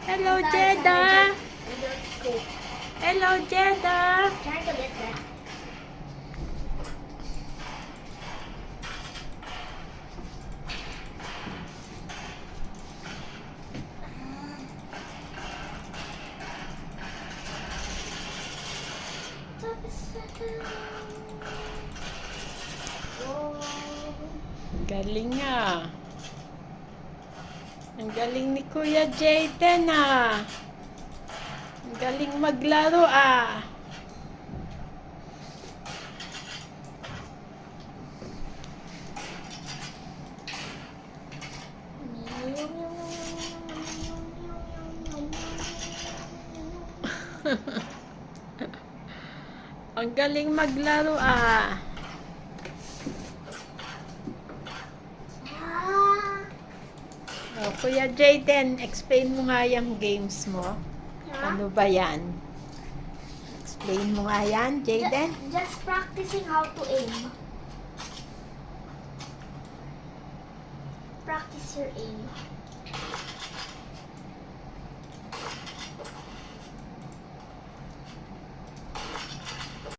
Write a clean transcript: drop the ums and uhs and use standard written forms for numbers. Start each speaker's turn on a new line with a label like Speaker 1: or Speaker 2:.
Speaker 1: Hello, Jeda. Hello, Jeda.
Speaker 2: Trying to get that.
Speaker 1: Galing ah. Ang galing ni Kuya Jayden ah. Ang galing maglaro ah. Ang galing maglaro ah. Oh, Kuya Jayden, explain mo nga yung games mo. Ano ba yan? Explain mo nga yan, Jayden.
Speaker 2: Just practicing how to aim. Practice your aim.